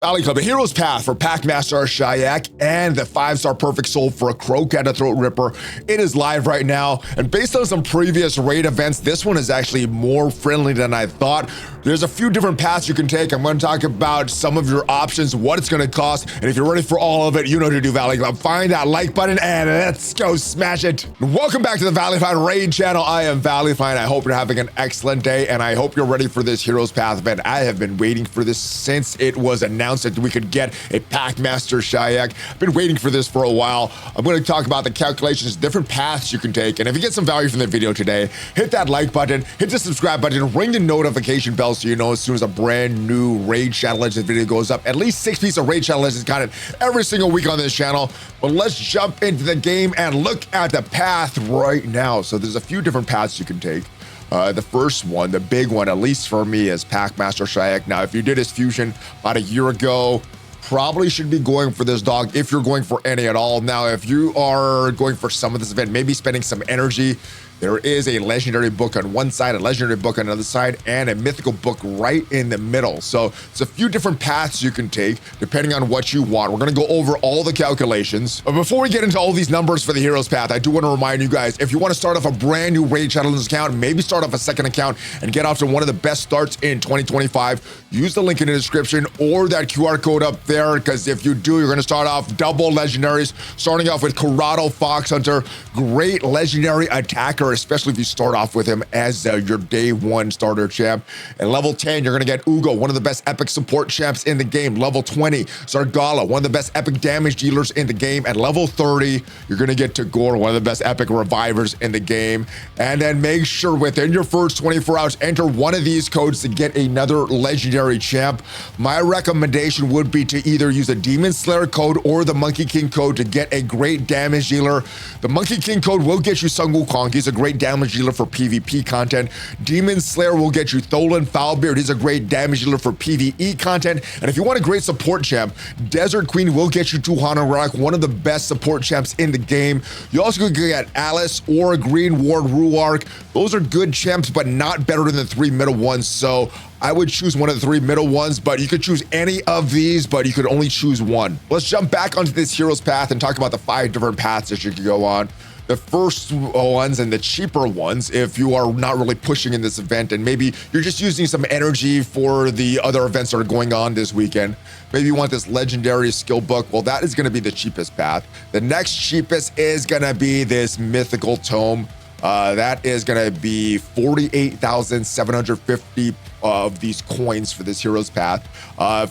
Valley Club, a hero's path for Packmaster Shayak and the 5-star perfect soul for a Croak and a Throat Ripper. It is live right now, and based on some previous raid events, this one is actually more friendly than I thought. There's a few different paths you can take. I'm going to talk about some of your options, what it's going to cost, and if you're ready for all of it, you know what to do, Valley Club. Find that like button and let's go smash it. Welcome back to the ValleyFlyin raid channel. I am ValleyFlyin. I hope you're having an excellent day, and I hope you're ready for this hero's path event. I have been waiting for this since it was announced that we could get a Packmaster Shayak. I've been waiting for this for a while. I'm going to talk about the calculations, different paths you can take, and if you get some value from the video today, hit that like button, hit the subscribe button, ring the notification bell so you know as soon as a brand new Raid Shadow Legends video goes up. At least 6 pieces of Raid Shadow Legends content every single week on this channel. But let's jump into the game and look at the path right now. So there's a few different paths you can take. The first one, the big one, at least for me, is Packmaster Shayak. Now, if you did his fusion about a year ago, probably should be going for this dog if you're going for any at all. Now, if you are going for some of this event, maybe spending some energy, there is a legendary book on one side, a legendary book on the other side, and a mythical book right in the middle. So it's a few different paths you can take depending on what you want. We're going to go over all the calculations. But before we get into all these numbers for the hero's path, I do want to remind you guys, if you want to start off a brand new Raid Shadow Legends account, maybe start off a second account and get off to one of the best starts in 2025, use the link in the description or that QR code up there, because if you do, you're going to start off double legendaries, starting off with Karato Fox Hunter, great legendary attacker, especially if you start off with him as your day one starter champ. At level 10, you're going to get Uugo, one of the best epic support champs in the game. Level 20, Zargala, one of the best epic damage dealers in the game. At level 30, you're going to get Tagoar, one of the best epic revivers in the game. And then make sure within your first 24 hours, enter one of these codes to get another legendary champ. My recommendation would be to either use a Demon Slayer code or the Monkey King code to get a great damage dealer. The Monkey King code will get you Sun Wukong. He's a great damage dealer for PvP content. Demon Slayer will get you Tholan Foulbeard. He's a great damage dealer for PvE content. And if you want a great support champ, Desert Queen will get you Tuhana Rock, one of the best support champs in the game. You also could get Alice or Green Ward Ruark. Those are good champs, but not better than the 3 middle ones. So I would choose one of the 3 middle ones, but you could choose any of these, but you could only choose one. Let's jump back onto this hero's path and talk about the 5 different paths that you could go on. The first ones and the cheaper ones, if you are not really pushing in this event and maybe you're just using some energy for the other events that are going on this weekend, maybe you want this legendary skill book, well, that is going to be the cheapest path. The next cheapest is going to be this mythical tome. That is going to be 48,750 of these coins for this hero's path.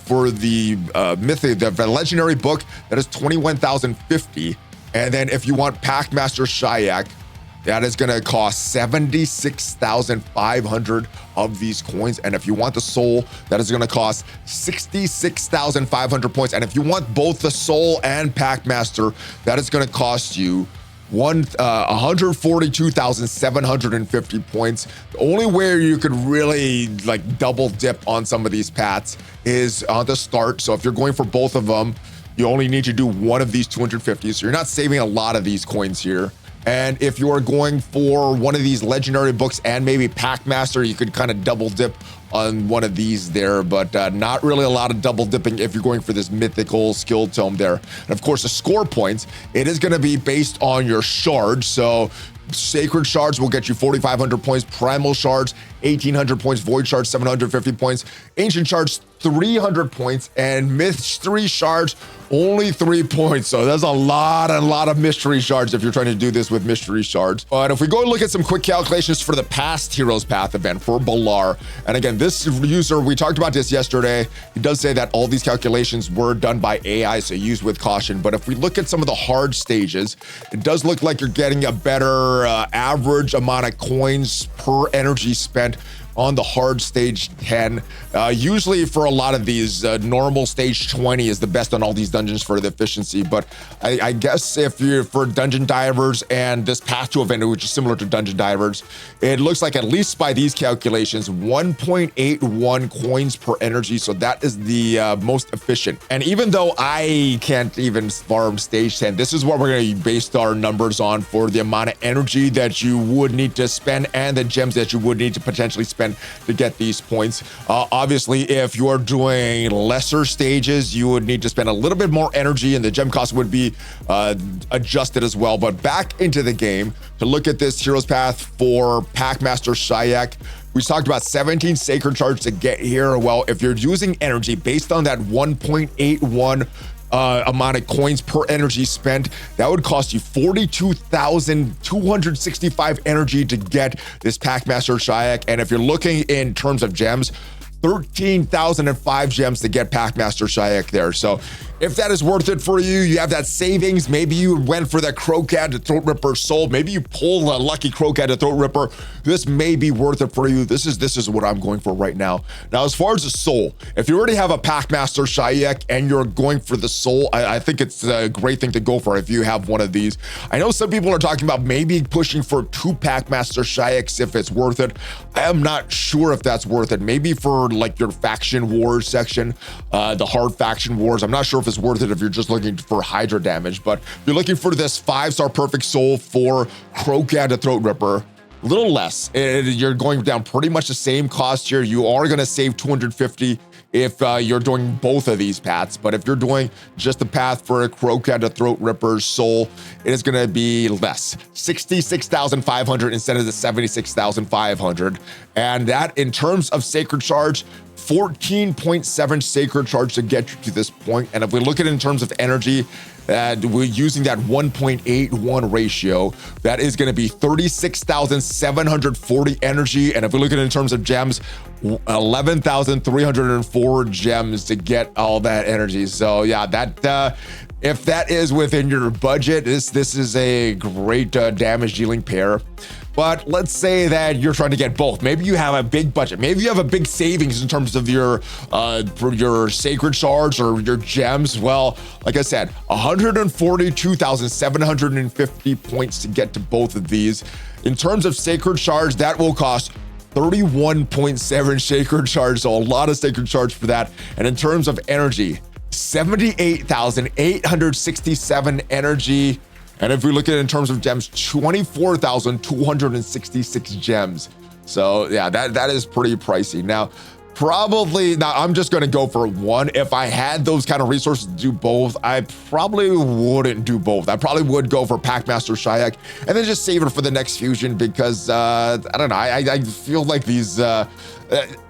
For the the legendary book, that is 21,050. And then if you want Packmaster Shayak, that is going to cost 76,500 of these coins. And if you want the soul, that is going to cost 66,500 points. And if you want both the soul and Packmaster, that is going to cost you 142,750 points. The only way you could really like double dip on some of these paths is on the start. So if you're going for both of them, you only need to do one of these 250. So you're not saving a lot of these coins here. And if you are going for one of these legendary books and maybe Packmaster, you could kind of double dip on one of these there, but not really a lot of double dipping if you're going for this mythical skill tome there. And of course, the score points, it is going to be based on your shards. So Sacred Shards will get you 4,500 points, Primal Shards 1,800 points, Void Shards 750 points, Ancient Shards 300 points, and Mystery Shards only 3 points. So there's a lot of Mystery Shards if you're trying to do this with Mystery Shards. But if we go and look at some quick calculations for the past Heroes Path event for Balar, and again, this user, we talked about this yesterday, he does say that all these calculations were done by AI, so use with caution. But if we look at some of the hard stages, it does look like you're getting a better average amount of coins per energy spent on the hard stage 10. Usually for a lot of these, normal stage 20 is the best on all these dungeons for the efficiency. But I guess if you're for Dungeon Divers and this Path to Event, which is similar to Dungeon Divers, it looks like at least by these calculations, 1.81 coins per energy. So that is the most efficient. And even though I can't even farm stage 10, this is what we're going to base our numbers on for the amount of energy that you would need to spend and the gems that you would need to potentially spend spend to get these points. Obviously, if you're doing lesser stages, you would need to spend a little bit more energy, and the gem cost would be adjusted as well. But back into the game to look at this hero's path for Packmaster Shayak. We talked about 17 sacred shards to get here. Well, if you're using energy based on that 1.81 amount of coins per energy spent, that would cost you 42,265 energy to get this Packmaster Shayak. And if you're looking in terms of gems, 13,005 gems to get Packmaster Shayak there. So if that is worth it for you, you have that savings. Maybe you went for that Crocat to Throat Ripper soul. Maybe you pull a lucky Crocat to Throat Ripper. This may be worth it for you. This is what I'm going for right now. Now, as far as the soul, if you already have a Packmaster Shayak and you're going for the soul, I think it's a great thing to go for if you have one of these. I know some people are talking about maybe pushing for 2 Packmaster Shayaks if it's worth it. I am not sure if that's worth it. Maybe for like your faction wars section, the hard faction wars. I'm not sure if it's worth it if you're just looking for Hydra damage, but if you're looking for this 5-star perfect soul for Crocat to Throat Ripper, a little less. You're going down pretty much the same cost here. You are going to save 250 if you're doing both of these paths, but if you're doing just the path for a Crocat to Throat Ripper's soul, it is going to be less, 66,500 instead of the 76,500. And that, in terms of sacred shards, 14.7 sacred shards to get you to this point. And if we look at it in terms of energy, we're using that 1.81 ratio. That is going to be 36,740 energy. And if we look at it in terms of gems, 11,304 gems to get all that energy. So yeah, that if that is within your budget, this is a great damage dealing pair. But let's say that you're trying to get both. Maybe you have a big budget. Maybe you have a big savings in terms of your for your sacred shards or your gems. Well, like I said, 142,750 points to get to both of these. In terms of sacred shards, that will cost 31.7 sacred shards. So a lot of sacred shards for that. And in terms of energy, 78,867 energy. And if we look at it in terms of gems, 24,266 gems. So yeah, that is pretty pricey. Now, I'm just going to go for one. If I had those kind of resources to do both, I probably wouldn't do both. I probably would go for Packmaster Shayak and then just save it for the next fusion because I don't know. I feel like these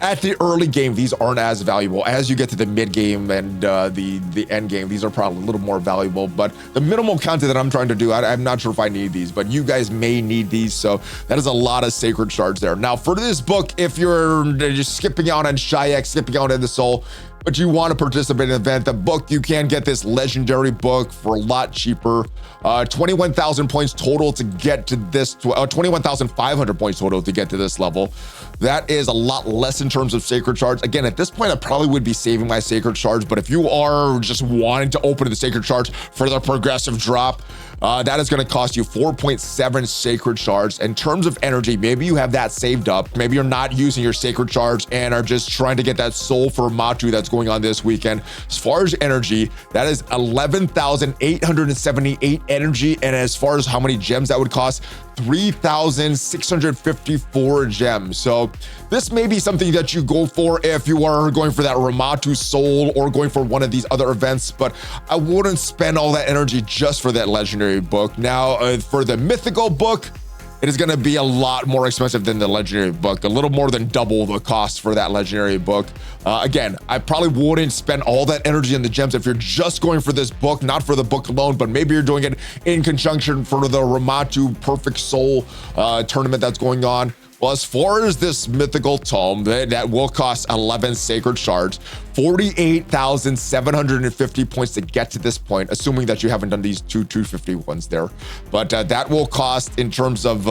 at the early game, these aren't as valuable. As you get to the mid game and the end game, these are probably a little more valuable. But the minimal content that I'm trying to do, I'm not sure if I need these, but you guys may need these. So that is a lot of sacred shards there. Now for this book, if you're just skipping out on Shayak, skipping out on the soul, but you want to participate in an event, the book, you can get this legendary book for a lot cheaper. 21,000 points total to get to this, 21,500 points total to get to this level. That is a lot less in terms of sacred shards. Again, at this point, I probably would be saving my sacred shards, but if you are just wanting to open the sacred shards for the progressive drop, that is going to cost you 4.7 sacred shards. In terms of energy, maybe you have that saved up. Maybe you're not using your sacred shards and are just trying to get that soul for Matu that's going on this weekend. As far as energy, that is 11,878 energy. And as far as how many gems that would cost, 3,654 gems. So this may be something that you go for if you are going for that Ramatu soul or going for one of these other events, but I wouldn't spend all that energy just for that legendary book. Now, for the mythical book, it is going to be a lot more expensive than the legendary book, a little more than double the cost for that legendary book. Again, I probably wouldn't spend all that energy in the gems if you're just going for this book, not for the book alone, but maybe you're doing it in conjunction for the Ramatu Perfect Soul tournament that's going on. Well, as far as this mythical tome, that will cost 11 sacred shards, 48,750 points to get to this point, assuming that you haven't done these 250 ones there. But that will cost, in terms of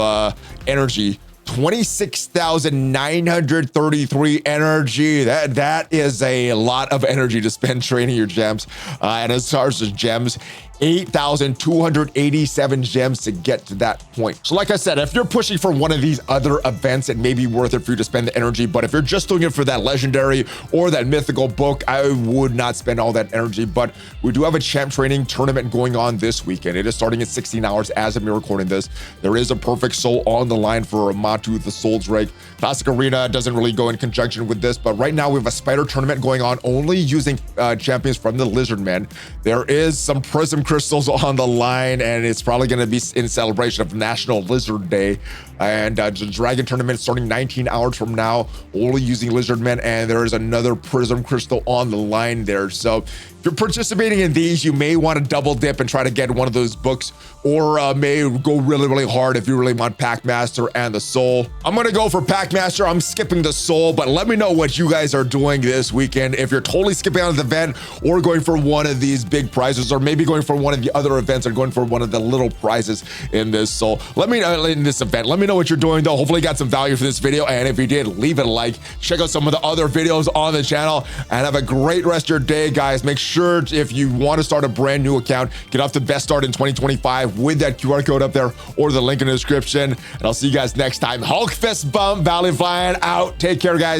energy, 26,933 energy. That is a lot of energy to spend training your gems. And as far as the gems, 8,287 gems to get to that point. So like I said, if you're pushing for one of these other events, it may be worth it for you to spend the energy. But if you're just doing it for that legendary or that mythical book, I would not spend all that energy. But we do have a champ training tournament going on this weekend. It is starting at 16 hours as of me recording this. There is a perfect soul on the line for Ramatu Karato, the Soul's Rig. Classic Arena doesn't really go in conjunction with this, but right now we have a spider tournament going on only using champions from the Lizardmen. There is some prism crystals on the line, and it's probably going to be in celebration of National Lizard Day. And the Dragon tournament starting 19 hours from now, only using Lizardmen, and there is another prism crystal on the line there. So if you're participating in these, you may want to double dip and try to get one of those books, or may go really hard if you really want Packmaster and the Soul. I'm gonna go for Packmaster. I'm skipping the Soul, but let me know what you guys are doing this weekend. If you're totally skipping out of the event or going for one of these big prizes, or maybe going for one of the other events and going for one of the little prizes in this Soul. Let me know in this event. Let me know what you're doing though. Hopefully you got some value for this video, and if you did, leave it a like. Check out some of the other videos on the channel, and have a great rest of your day, guys. Make sure if you want to start a brand new account, get off the best start in 2025 with that QR code up there or the link in the description. And I'll see you guys next time. Hulk fist bump, ValleyFlyin out. Take care, guys.